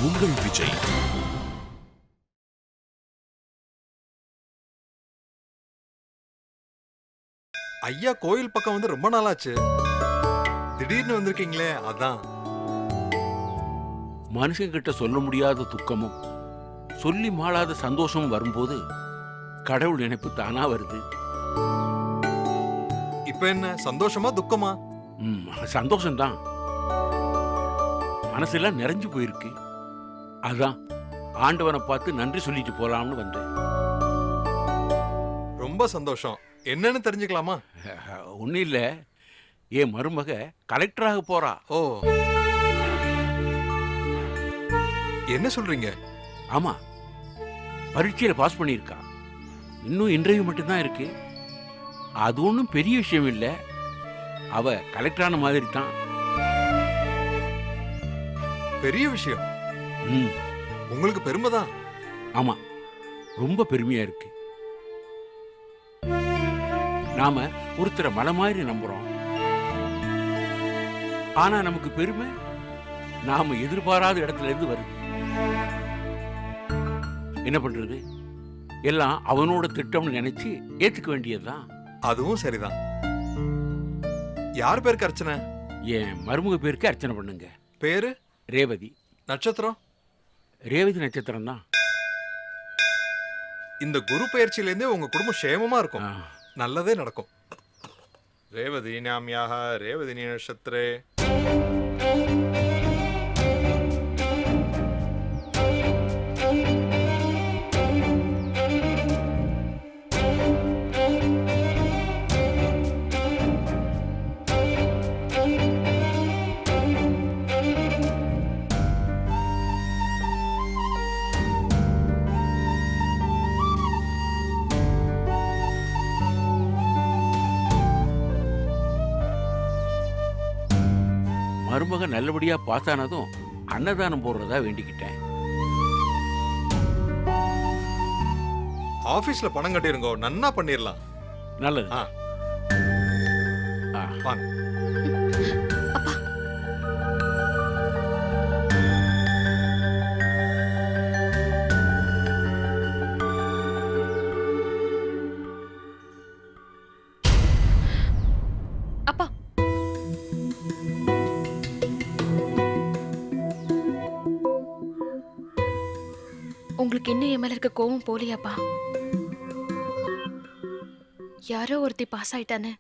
உங்கள் விஜய். ஐயா கோயில் பக்கம் வந்து ரொம்ப நாளாச்சு. திடீர்னு வந்திருக்கீங்களே, அதான். மனுஷங்கிட்ட சொல்ல முடியாத துக்கமும் சொல்லி மாளாத சந்தோஷமும் வரும்போது கடவுள் நினைப்பு தானா வருது. இப்ப என்ன சந்தோஷமா துக்கமா? சந்தோஷம்தான். மனசெல்லாம் நிறைஞ்சு போயிருக்கு. அதான் ஆண்டவனை பார்த்து நன்றி சொல்லிட்டு போலாம்னு வந்தேன். ரொம்ப சந்தோஷம். என்னன்னு தெரிஞ்சுக்கலாமா? ஒன்னும் இல்ல, என் மருமக கலெக்டராக போறா. ஓ, என்ன சொல்றீங்க? ஆமா, பரீட்சையில பாஸ் பண்ணியிருக்கா. இன்னும் இன்டர்வியூ மட்டும்தான் இருக்கு. அது ஒன்றும் பெரிய விஷயம் இல்லை. அவ கலெக்டரான மாதிரி தான். பெரிய விஷயம். உங்களுக்கு பெருமைதான். ஆமா, ரொம்ப பெருமையா இருக்கு. நாம ஒருத்தரை மலை மாதிரி நம்புறோம். ஆனா நமக்கு பெருமை நாம எதிர்பாராத இடத்துல இருந்து வருது. என்ன பண்றது? எல்லாம் அவனோட திட்டம்னு நினைச்சு ஏத்துக்க வேண்டியதுதான். அதுவும் சரிதான். யார் பேருக்கு அர்ச்சனை? என் மருமக பேருக்கு அர்ச்சனை பண்ணுங்க. பேரு? ரேவதி. நட்சத்திரம்? ரேவதி நட்சத்திரம் தான். இந்த குரு பயிற்சியில இருந்தே உங்க குடும்பம் சேமமா இருக்கும். நல்லதே நடக்கும். ரேவதி நாமியாக ரேவதி நட்சத்திரே. மருமக நல்லபடியா பாஸ் ஆனதும் அன்னதானம் போடுறதா வேண்டிக்கிட்டேன். ஆபீஸ்ல பணம் கட்டிருங்கோ, நன்னா பண்ணிரலாம். நல்லது. வாங்க. அப்பா, உங்களுக்கு இன்னும் என் மேல இருக்க கோவம் போலியாப்பா? யாரோ ஒருத்தி பாஸ் ஆயிட்டானே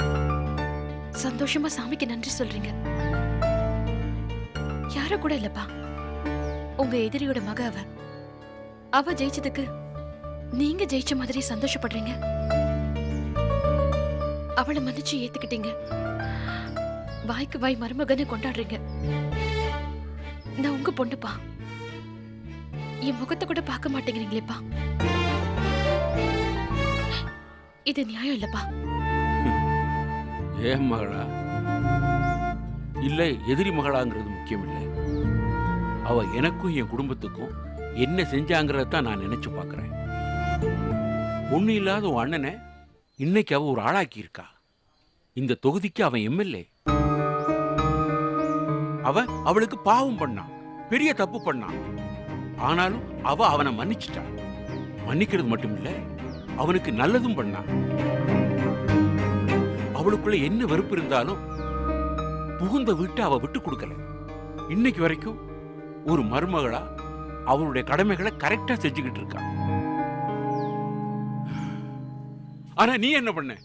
சந்தோஷமா சாமிக்கு நன்றி சொல்றீங்க. யாரோ கூட இல்லப்பா, உங்க எதிரியோட மக அவ ஜெயிச்சதுக்கு நீங்க ஜெயிச்ச மாதிரி சந்தோஷப்படுறீங்க. அவளை மன்னிச்சு ஏத்துக்கிட்டீங்க. வாய்க்கு வாய் மருமகன்னு கொண்டாடுறீங்க. நான் உங்க பொண்ணுப்பா. என் முகத்தை கூட பார்க்க மாட்டேங்கிறீங்களேப்பா. இது நியாயம் இல்லப்பா. ஏன் மகளா இல்ல எதிரி மகளாங்கிறது முக்கியம் இல்லை. அவ எனக்கும் என் குடும்பத்துக்கும் என்ன செஞ்சாங்கிறதான் நான் நினைச்சு பார்க்கிறேன். ஒண்ணு இல்லாத உன் அண்ணனை இன்னைக்கு அவ ஒரு ஆளாக்கி இருக்கா. இந்த தொகுதிக்கு அவன் எம்எல்ஏ. அவளுக்கு பாவம் பண்ணான், பெரிய தப்பு பண்ணான். ஆனாலும் அவ அவனை மன்னிச்சிட்டான். மன்னிக்கிறது மட்டும் இல்ல, அவனுக்கு நல்லதும் பண்ணான். அவளுக்குள்ள என்ன வெறுப்பு இருந்தாலும் புகுந்த வீட்டை அவ விட்டு கொடுக்கல. இன்னைக்கு வரைக்கும் ஒரு மருமகளா அவளுடைய கடமைகளை கரெக்டா செஞ்சுக்கிட்டு இருக்கா. ஆனா நீ என்ன பண்ண?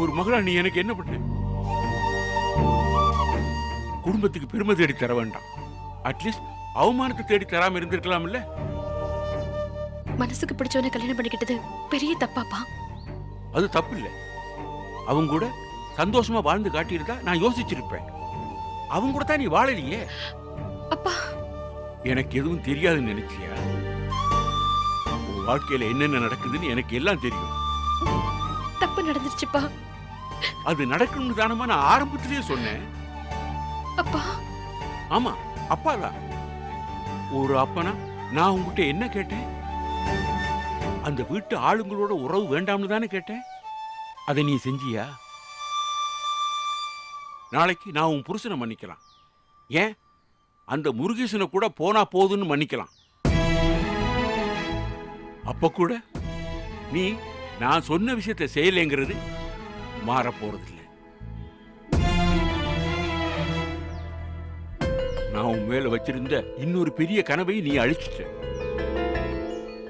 ஒரு மகளா நீ எனக்கு என்ன பண்ண? குடும்பத்துக்கு பெருமை தேடி தர வேண்டாம், அட்லீஸ்ட் அவமானத்தை தேடி தராம இருந்திருக்கலாம் இல்ல? மனசுக்கு பிடிச்சவனை கல்யாணம் பண்ணிக்கிட்டது பெரிய தப்பாப்பா? அது தப்பு இல்ல. அவங்க கூட சந்தோஷமா வாழ்ந்து காட்டியிருந்தா நான் யோசிச்சிருப்பேன். அவங்க கூட தான் நீ வாழலையே. அப்பா, எனக்கு எதுவும் தெரியாதுன்னு நினைச்சியா? உன் வாழ்க்கையில என்னென்ன நடக்குதுன்னு எனக்கு எல்லாம் தெரியும். தப்பு நடந்துருச்சுப்பா. அது நடக்கணும்னு தானமா நான் ஆரம்பத்திலேயே சொன்னேன். அப்பா. ஆமா, அப்பாதான். ஒரு அப்பனா நான் உங்ககிட்ட என்ன கேட்டேன்? அந்த வீட்டு ஆளுங்களோட உறவு வேண்டாம்னு தானே கேட்டேன். அதை நீ செஞ்சியா? நாளைக்கு நான் உன் புருஷனை மன்னிக்கலாம். ஏன்? அந்த முருகேசனை கூட போனா போதுன்னு மன்னிக்கலாம். அப்ப கூட நீ நான் சொன்ன விஷயத்தை செய்யலைங்கிறது மாற போறதில்லை. நான் உன் மேல வச்சிருந்த இன்னொரு பெரிய கனவை நீ அழிச்சிட்ட.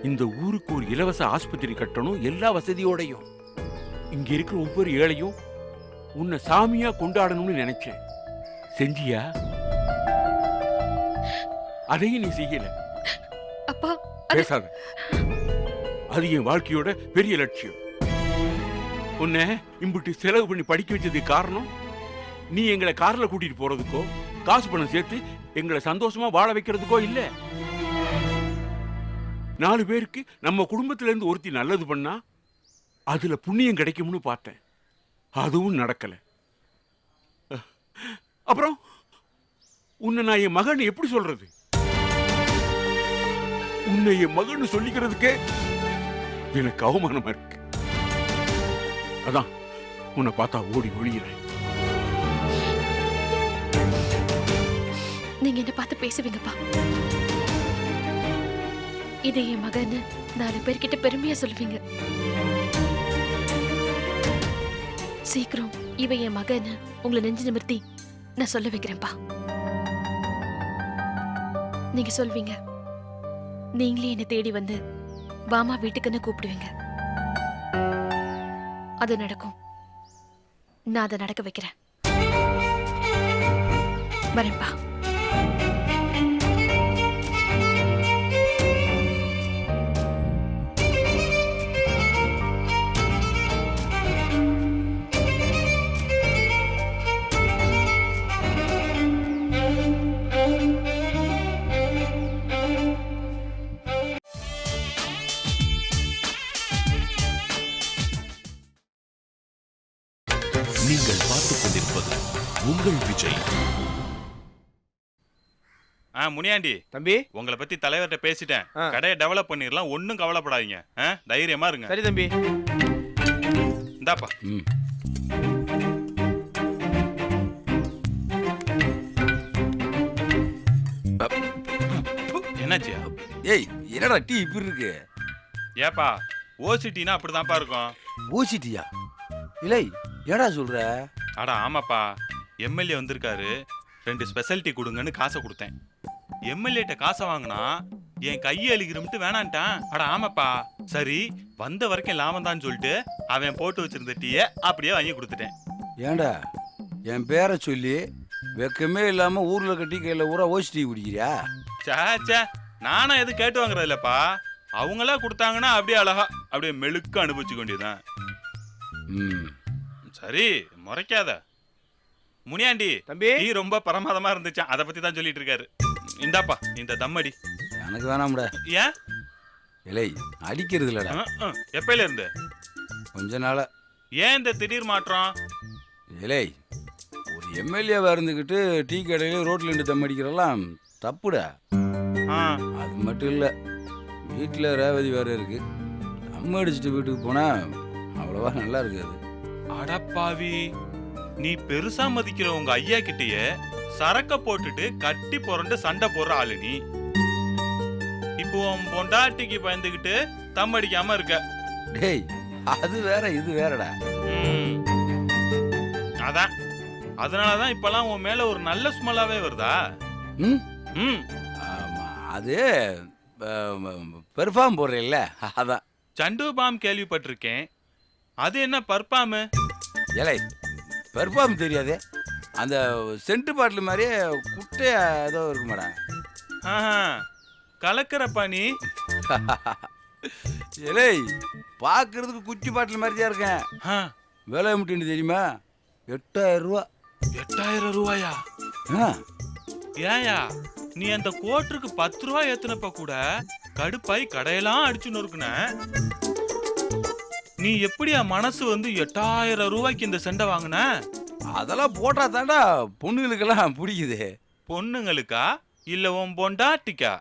இந்த ஊருக்கு ஒரு இலவச ஆஸ்பத்திரி கட்டணும், எல்லா வசதியோடையும். இங்க இருக்கிற ஒவ்வொரு ஏழையும் உன்னை சாமியா கொண்டாடணும்னு நினைச்சேன். செஞ்சியா? அதையும் நீ செய்யல. அப்பா பேசாத. அது என் வாழ்க்கையோட பெரிய லட்சியம். உன்னை இம்புட்டு செலவு பண்ணி படிக்க வச்சதுக்கு காரணம் நீ எங்களை கார்ல கூட்டிட்டு போறதுக்கோ காசு பணம் சேர்த்து எங்களை சந்தோஷமா வாழ வைக்கிறதுக்கோ இல்ல. 4 பேருக்கு நம்ம குடும்பத்துல இருந்து ஒருத்தி நல்லது பண்ணா அதுல புண்ணியம் கிடைக்கும்னு பார்த்தேன். அதுவும் நடக்கல. அப்புறம் உன்னை நான் என் மகன் எப்படி சொல்றது? உன்னை என் மகன் சொல்லிக்கிறதுக்கே எனக்கு அவமானமா இருக்கு. அதான் உன்னை பார்த்தா ஓடி ஒழிகிறேன். நீங்க என்ன பார்த்து பேசுவீங்கப்பா. இதை என் மகன்னு 4 பேர்கிட்ட பெருமையா சொல்லுவீங்க. சீக்கிரம் இவ என் மகன்னு உங்களை நெஞ்சு நிமிர்த்தி நான் சொல்ல வைக்கிறேன்ப்பா. நீங்க சொல்வீங்க, நீங்களே என்னை தேடி வந்து பாமா வீட்டுக்குன்னு கூப்பிடுவீங்க. அது நடக்கும். நான் அதை நடக்க வைக்கிறேன். வரேன்ப்பா. நீங்கள் பார்த்துக் கொண்டிருப்பது உங்கள் விஜய். முனியாண்டி தம்பி, உங்களை பத்தி தலைவர்கிட்ட பேசிட்டேன். கடையை டெவலப் பண்ணிடலாம், ஒன்னும் கவலைப்படாதீங்க. தைரியமா இருங்க. சரி தம்பி. இந்தாப்பா. என்னாச்சியா? ஏய், என்னடா டீ இப்படி இருக்கு? ஏப்பா, ஓசிட்டினா அப்படிதான்ப்பா இருக்கும். ஓசிட்டியா? இல்லை, ஏடா சொல்ற? அட ஆமாப்பா, எம்எல்ஏ வந்திருக்காரு, 2 ஸ்பெஷல் டீ கொடுங்கன்னு காசை கொடுத்தேன். எம்எல்ஏட்ட காசை வாங்கினா என் கையை அழிக்கிறோம்ட்டு வேணான்ட்டான். அட ஆமாப்பா. சரி, வந்த வரைக்கும் லாபம் தான் சொல்லிட்டு அவன் போட்டு வச்சிருந்த டீயை அப்படியே வாங்கி கொடுத்துட்டேன். ஏண்டா என் பேரை சொல்லி வெக்கமே இல்லாம ஊர்ல கட்டி கையில ஊரா ஓசி டீ குடிக்கிறியா? சே, நானும் எது கேட்டு வாங்குறது இல்லப்பா. அவங்களா கொடுத்தாங்கன்னா அப்படியே அழகா அப்படியே மெழுக்க அனுபவிச்சுக்க வேண்டியதுதான். சரி, முறைக்காத. முனியாண்டி தம்பி, டீ ரொம்ப பிரமாதமா இருந்துச்சான், அதை பத்தி தான் சொல்லிட்டு இருக்காரு. இந்தாப்பா இந்த தம்மடி. எனக்கு வேணாம்டா. ஏன்? இல்லை, அடிக்கிறது இல்லடா. எப்பயில இருந்து? கொஞ்ச நாளா. ஏன் இந்த திடீர் மாற்றம்? இல்லை, ஒரு எம்எல்ஏவா இருந்துக்கிட்டு டீ கடையில ரோட்ல இருந்து தம் அடிக்கிறதெல்லாம் தப்புடா. அது மட்டும் இல்லை, வீட்டில் ரேவதி வேற இருக்கு. தம் அடிச்சுட்டு வீட்டுக்கு போனா அவ்வளவா நல்லா இருக்காது. அடப்பாவி, நீ பெருசா மதிக்கிற உங்க ஐயா கிட்டயே சரக்க போட்டுட்டு கட்டி புரண்டு சண்டை போடுற ஆளு நீ. இப்போ உன் பொண்டாட்டிக்கு பயந்துகிட்டு தம் அடிக்காம இருக்க. டேய், அது வேற இது வேறடா. அதான், அதனாலதான் இப்பெல்லாம் உன் மேல ஒரு நல்ல ஸ்மெல்லாவே வருதா? அது பெர்ஃபார்ம் போடுறேன்ல, அதான். சண்டு பாம் கேள்விப்பட்டிருக்கேன், அது என்ன பர்ஃபார்ம்? ஏலை, பெர்ஃபார்ம் தெரியாது. அந்த சென்ட் பாட்டில் மாதிரியே குட்டையா ஏதோ இருக்குமாடா. கலக்கிற பனி. ஏலை, பார்க்கறதுக்கு குச்சி பாட்டில் மாதிரி தான் இருக்கேன். விலை முட்டின்னு தெரியுமா? 8000 ரூபா. 8000 ரூபாயா? ஏயா, நீ அந்த கோட்டருக்கு 10 ரூபாய் ஏத்துனப்ப கூட கடுப்பாய் கடையெல்லாம் அடிச்சு நொறுக்குன. நீ எப்படியா மனசு வந்து 8000 ரூபாய்க்கு இந்த செண்டை வாங்கின? அதெல்லாம் போட்டா தாண்டா பொண்ணுங்களுக்கெல்லாம் பிடிக்குது. பொண்ணுங்களுக்கா இல்ல உன் பொண்டாட்டிக்கா?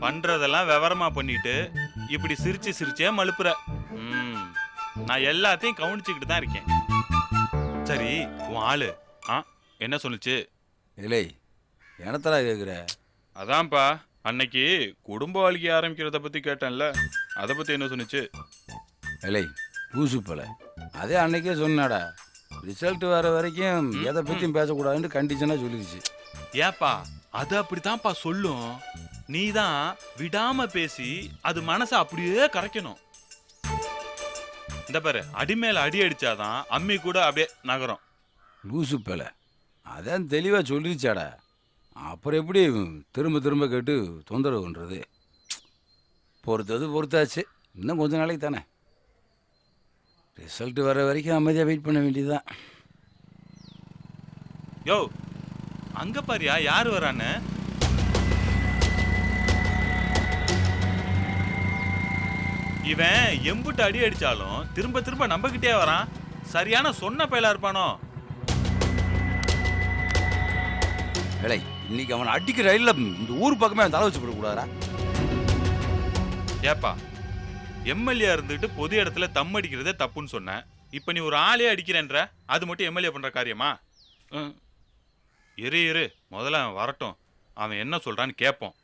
பண்றதெல்லாம் விவரமா பண்ணிட்டு இப்படி சிரிச்சு சிரிச்சே மழுப்புற. நான் எல்லாத்தையும் கவனிச்சுக்கிட்டு தான் இருக்கேன். சரி, உன் ஆளு என்ன சொல்லுச்சு? இல்லை எனத்தடா கேட்குற? அதான்ப்பா அன்னைக்கு குடும்ப வாழ்க்கை ஆரம்பிக்கிறத பத்தி கேட்டேன்ல, அதை பத்தி என்ன சொன்னுச்சு? இல்லை பூசு போல அதே அன்னைக்கே சொன்னாடா, ரிசல்ட் வர வரைக்கும் எதை பற்றியும் பேசக்கூடாதுன்னு கண்டிஷனாக சொல்லிடுச்சு. ஏப்பா அது அப்படித்தான்ப்பா சொல்லும். நீ தான் விடாம பேசி அது மனசை அப்படியே கரைக்கணும். இந்த பாரு, அடி மேல அடி அடிச்சாதான் அம்மி கூட அப்படியே நகரும். பூசு போல அதான் தெளிவாக சொல்லிடுச்சாடா, அப்புறம் எப்படி திரும்ப திரும்ப கேட்டு தொந்தரவு பண்ணுறது? பொறுத்தது பொறுத்தாச்சு, இன்னும் கொஞ்ச நாளைக்கு தானே. ரிசல்ட் வர வரைக்கும் அமைதியாக வெயிட் பண்ண வேண்டியதுதான். யோ அங்க பாரியா யாரு வரான்னு? இவன் எம்புட்டு அடி அடிச்சாலும் திரும்ப திரும்ப நம்பகிட்டே வரான். சரியான சொன்ன பயலா இருப்பானோ? ஏய் இன்னைக்கு அவனை அடிக்கிற ரயில்ல இந்த ஊர் பக்கமே அவன் தலை வச்சு போடக்கூடாதா? ஏப்பா எம்எல்ஏ இருந்துட்டு பொது இடத்துல தம் அடிக்கிறதே தப்புன்னு சொன்னேன். இப்ப நீ ஒரு ஆளே அடிக்கிறேன்ற, அது மட்டும் எம்எல்ஏ பண்ற காரியமா? இரு முதல்ல அவன் வரட்டும், அவன் என்ன சொல்றான்னு கேட்போம்.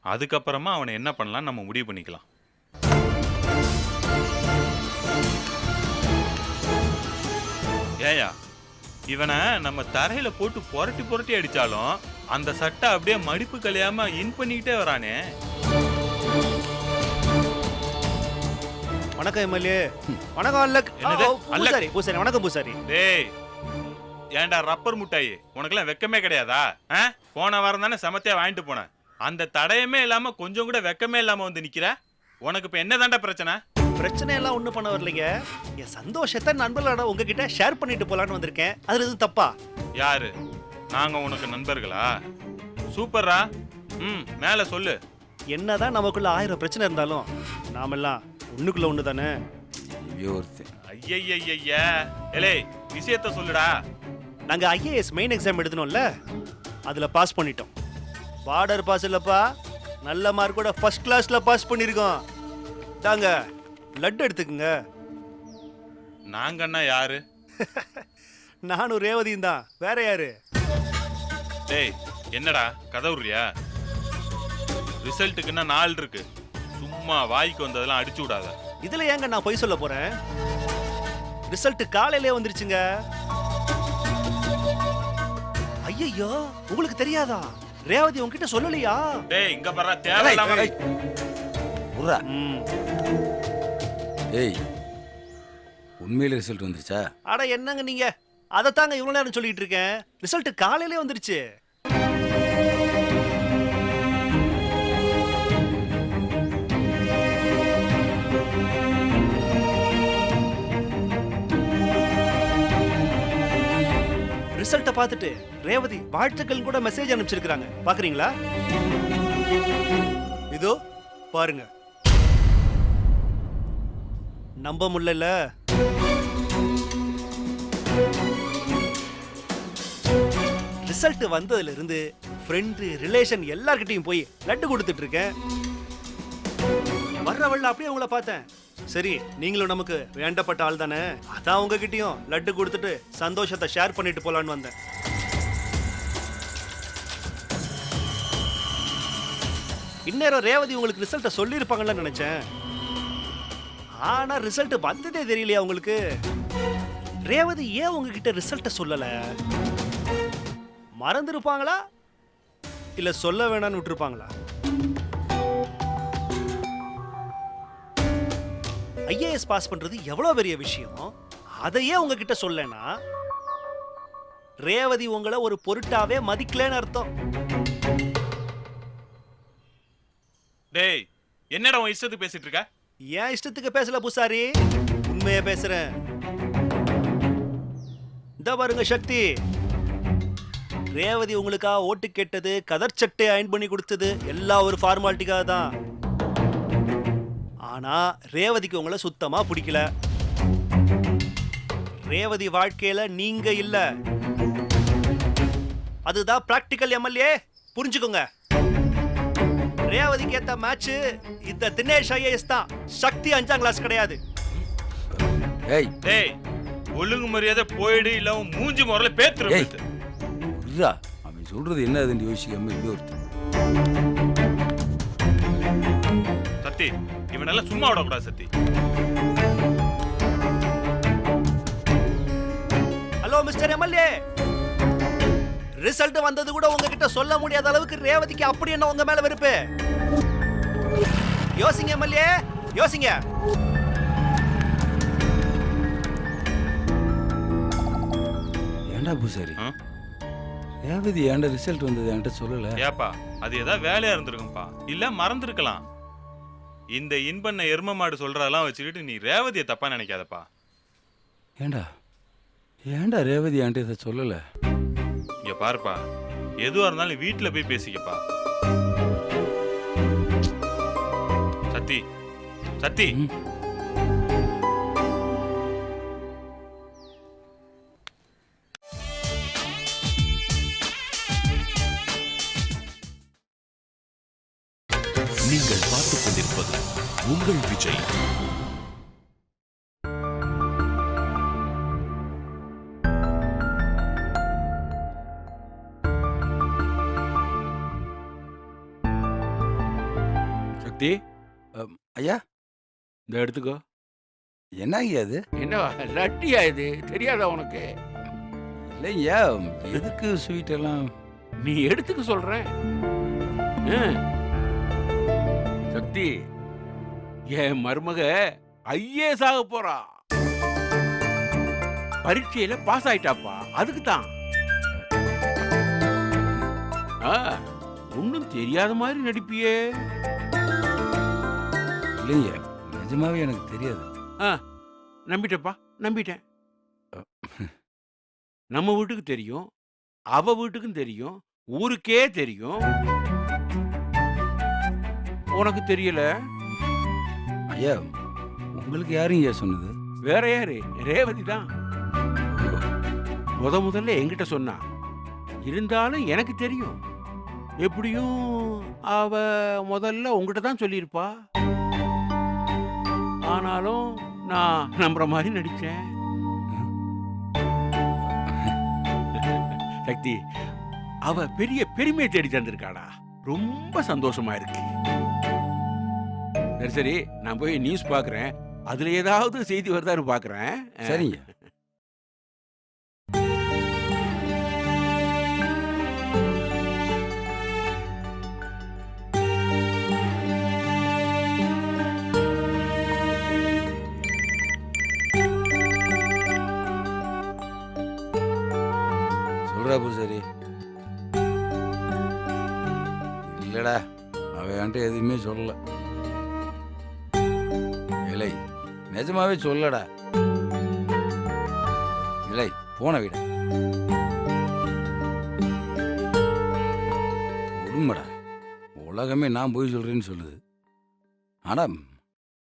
அதுக்கப்புறமா அவனை என்ன பண்ணலாம் நம்ம முடிவு பண்ணிக்கலாம். ஏயா இவனை நம்ம தரையில போட்டு புரட்டி புரட்டி அடிச்சாலும் அந்த சட்டை அப்படியே மடிப்பு கலையாம இன் பண்ணிக்கிட்டே வரானே. வணக்கம் எம்எல்ஏ. வணக்கம் அல்லக். என்னது? பூசாரி பூசாரி வணக்கம் பூசாரி. டேய் ஏன்டா ரப்பர் முட்டாயி, உனக்கெல்லாம் வெக்கமே கிடையாதா? போன வாரம் தானே சமத்தியா வாங்கிட்டு போனேன். அந்த தடயமே இல்லாம கொஞ்சம் கூட வெக்கமே இல்லாம வந்து நிக்கிற. உனக்கு இப்ப என்னதான்டா பிரச்சனை? பிரச்சனை எல்லாம் ஒண்ணும் பண்ண வரலைங்க. என் சந்தோஷத்தை நண்பர்களோட உங்ககிட்ட ஷேர் பண்ணிட்டு போலான்னு வந்திருக்கேன். அதுல எதுவும் தப்பா? யாரு நாங்க உனக்கு நண்பர்களா? சூப்பர்ரா. மேல சொல்லு. என்னதான் நமக்குள்ள 1000 பிரச்சனை இருந்தாலும் நாமெல்லாம் ஒண்ணுக்குள்ள ஒண்ணு தானே. ஐயய்யா எலே விஷயத்த சொல்லுடா. நாங்க ஐஏஎஸ் மெயின் எக்ஸாம் எழுதணும்ல, அதுல பாஸ் பண்ணிட்டோம். பார்டர் பாஸ் இல்லப்பா, நல்ல மார்க்கோட ஃபர்ஸ்ட் கிளாஸ்ல பாஸ் பண்ணிருக்கோம். தாங்க லட்டு எடுத்துக்குங்க. நாங்கன்னா யாரு? நானும் ரேவதியும் தான், வேற யாரு? டேய் என்னடா கதவுறியா? ரிசல்ட்டுக்குன்னா 4 இருக்கு. சும்மா வாய்க்கு வந்ததெல்லாம் அடிச்சு விடாத. இதுல ஏங்க நான் பொய் சொல்ல போறேன்? ரிசல்ட் காலையிலே வந்துருச்சுங்க. ஐயோ உங்களுக்கு தெரியாதா? ரேவதி உங்ககிட்ட சொல்லலையா? டேய் இங்க வர்ற தேவையில்லாம. ஏய் உண்மையில ரிசல்ட் வந்துருச்சா? அட என்னங்க நீங்க, அதத்தாங்க இவ்வளவு நேரம் சொல்லிட்டு இருக்கேன். ரிசல்ட் காலையிலே வந்துருச்சு. ரிசல்ட்ட பார்த்துட்டு ரேவதி வாழ்த்துக்கள் கூட மெசேஜ் அனுப்பிச்சிருக்காங்க. பாக்குறீங்களா? இதோ பாருங்க. நம்ப முடியல. ரிசல்ட் வந்ததுல இருந்து ஃப்ரெண்ட் ரிலேஷன் எல்லார்கிட்டயும் போய் லட்டு கொடுத்துட்டு இருக்கேன். வர்ற வழில அப்படியே உங்களை பார்த்தேன். சரி நீங்களும் நமக்கு வேண்டப்பட்ட ஆள் தானே, அதான் உங்ககிட்டயும் லட்டு கொடுத்துட்டு சந்தோஷத்தை ஷேர் பண்ணிட்டு போலான்னு வந்தேன். இந்நேரம் ரேவதி உங்களுக்கு ரிசல்ட்டை சொல்லியிருப்பாங்கன்னு நினைச்சேன். ஆனா ரிசல்ட் வந்ததே தெரியலையா உங்களுக்கு? ரேவதி ஏன் உங்ககிட்ட ரிசல்ட்டை சொல்லல? மறந்துருப்பாங்களா இல்ல சொல்ல வேணாம்னு விட்டுருப்பாங்களா? ஐஏஎஸ் பாஸ் பண்றது எவ்வளவு பெரிய விஷயம், அதையே உங்ககிட்ட சொல்லனா ரேவதி உங்களை ஒரு பொருட்டாவே மதிக்கலன்னு அர்த்தம். டேய் என்னடா உன் இஷ்டத்துக்கு பேசிட்டு இருக்க? ஏன் இஷ்டத்துக்கு பேசல பூசாரி, உண்மையா பேசுறேன். இந்த பாருங்க சக்தி, ரேவதி உங்களுக்கா ஓட்டு கேட்டது, கதர் சட்டை அயன் பண்ணி கொடுத்தது எல்லாம் ஒரு ஃபார்மாலிட்டிக்காக தான். ஆனா ரேவதிக்கு உங்களை சுத்தமா பிடிக்கல. ரேவதி வாழ்க்கையில நீங்க இல்ல, அதுதான் பிராக்டிக்கல் எம்எல்ஏ, புரிஞ்சுக்கோங்க. ரேவதிக்கு ஏத்த மேட்ச் இந்த தினேஷ் ஐஏஎஸ் தான், சக்தி 5ஆம் கிளாஸ் கிடையாது. ஏய் டேய் ஒழுங்கு மரியாதை போயிடு, இல்ல மூஞ்சி முறையில பேத்துரு. அவன் சொல்றது என்ன அதுன்னு யோசிக்காம இப்படி ஒருத்தர். சத்தி இவனெல்லாம் சும்மா விடக்கூடாது சத்தி. ஹலோ மிஸ்டர் எம்எல்ஏ, ரிசல்ட் வந்தது கூட உங்ககிட்ட சொல்ல முடியாத அளவுக்கு ரேவதிக்கு அப்படி என்ன உங்க மேல வெறுப்பு? யோசிங்க எம்எல்ஏ, யோசிங்க. ஏன்டா பூசாரி, ஆ? ரேவதி ஏன்டா ரிசல்ட் வந்தது என்கிட்ட சொல்லல? ஏப்பா அது ஏதாவது வேலையா இருந்திருக்கும்பா, இல்ல மறந்துருக்கலாம். இந்த இன்பண்ண எரும மாடு சொல்றதெல்லாம் வச்சுக்கிட்டு நீ ரேவதியை தப்பா நினைக்காதப்பா. ஏன்டா ஏன்டா ரேவதி என்கிட்ட இதை சொல்லல? இங்க பாருப்பா, எதுவா இருந்தாலும் வீட்டுல போய் பேசிக்கப்பா. சத்தி சத்தி ம். நீங்கள் பார்த்துக் கொண்டிருப்பது உங்கள் விஜய். சக்தி, ஐயா, இந்த எடுத்துக்கோ. என்னங்க அது? என்னவா லட்டியா இது, தெரியாதா உனக்கு? இல்லையா, எதுக்கு ஸ்வீட் எல்லாம்? நீ எடுத்துக்க சொல்றேன். ஆ. சக்தி, என் மருமக ஐஏஎஸ் ஆக போறா. பரீட்சையில பாஸ் ஆயிட்டாப்பா, அதுக்கு தான். ஒன்னும் தெரியாத மாதிரி நடிப்பியே. இல்லைங்க, நிஜமாவே எனக்கு தெரியாது. நம்பிட்டப்பா, நம்பிட்டேன். நம்ம வீட்டுக்கு தெரியும், அவ வீட்டுக்கும் தெரியும், ஊருக்கே தெரியும். உனக்கு தெரியல? ஐயா, உங்களுக்கு யாருங்க சொன்னது? வேற யாரு? ரேவதி தான் முதல்ல என்கிட்ட சொன்னா. இருந்தாலும் எனக்கு தெரியும். எப்படியும் அவ முதல்ல உங்ககிட்ட தான் சொல்லியிருப்பா. ஆனாலும் நான் நம்புற மாதிரி நடிச்சேன். சக்தி, அவ பெரிய பெருமையை தேடி தந்திருக்காடா. ரொம்ப சந்தோஷமா இருக்கு. சரி சரி, நான் போய் நியூஸ் பாக்குறேன். அதுல ஏதாவது செய்தி வருதான்னு பாக்குறேன். சரிங்க. சொல்றா பூசாரி. இல்லடா, அவ என்கிட்ட எதுவுமே சொல்லல. இல்லை, நிஜமாவே சொல்லடா. இல்லை, போன விட உண்மைடா. உலகமே நான் போய் சொல்றேன்னு சொல்லுது. ஆனா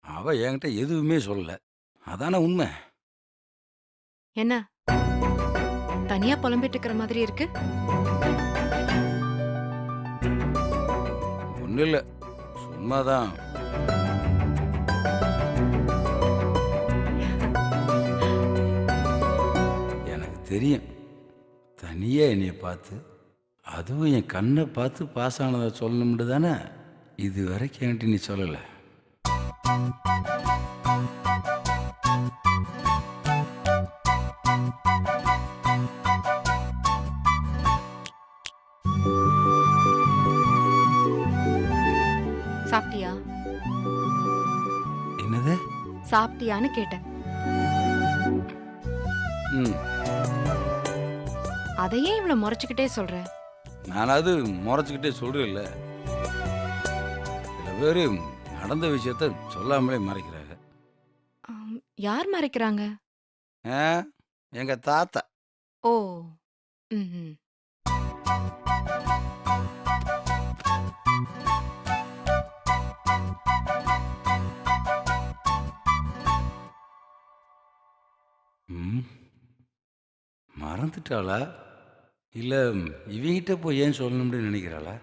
அவ என்கிட்ட எதுவுமே சொல்லல. அதான உண்மை. என்ன தனியா புலம்பிட்டு இருக்கிற மாதிரி இருக்கு? ஒன்றும் இல்லை, சும்மாதான். எனக்கு தெரியும், தனியா என்னைய பார்த்து, அதுவும் என் கண்ணை பார்த்து பாஸ் ஆனதை சொல்லணும்னு தானே இது வரைக்கும் என்கிட்ட நீ சொல்லலை. சாப்பிட்டியா? என்னது? சாப்பிட்டியான்னு கேட்டேன். ம், அதையே இவ்வளவு முறைச்சுக்கிட்டே சொல்ற? நானாவது முறைச்சிக்கிட்டே சொல்றேன்ல. சில பேர் நடந்த விஷயத்த சொல்லாமலே மறைக்கிறாங்க. யார் மறைக்கிறாங்க? ஆ, எங்க தாத்தா. ஓ. ம். ம், மறந்துட்டாளா? இல்லை இவங்கிட்ட போய் ஏன் சொல்லணும்னு நினைக்கிறாளா?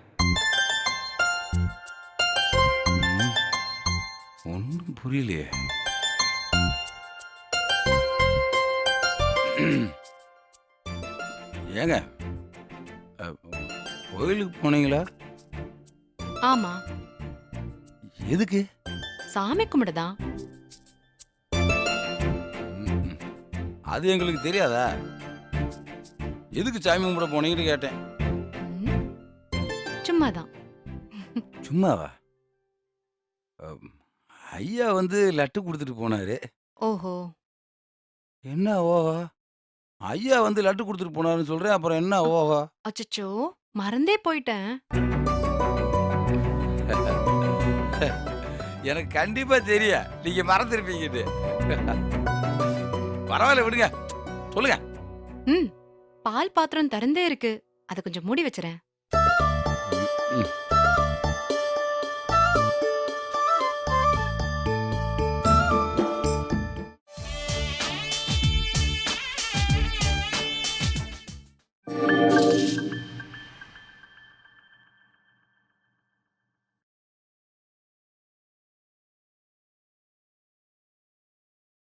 ஒன்றும் புரியலையே. ஏங்க, கோயிலுக்கு போனீங்களா? ஆமா, எதுக்கு? சாமி கும்பிடுதான். ம்ம். அது எங்களுக்கு தெரியாதா? எதுக்கு சாமி கும்பிட போனீங்கன்னு கேட்டேன். ம், சும்மாதான். சும்மாவா? ஐயா வந்து லட்டு கொடுத்துட்டு போனாரு. ஓஹோ, என்ன ஓஹோ? ஐயா வந்து லட்டு கொடுத்துட்டு போனாருன்னு சொல்றேன், அப்புறம் என்ன ஓஹோ? அச்சச்சோ, மறந்தே போயிட்டேன். எனக்கு கண்டிப்பா தெரியும் நீங்க மறந்துருப்பீங்கன்னு. பரவாயில்ல விடுங்க, சொல்லுங்க. ம், பால் பாத்திரம் திறந்தே இருக்கு. அதை கொஞ்சம் மூடி வச்சுறேன். ம்.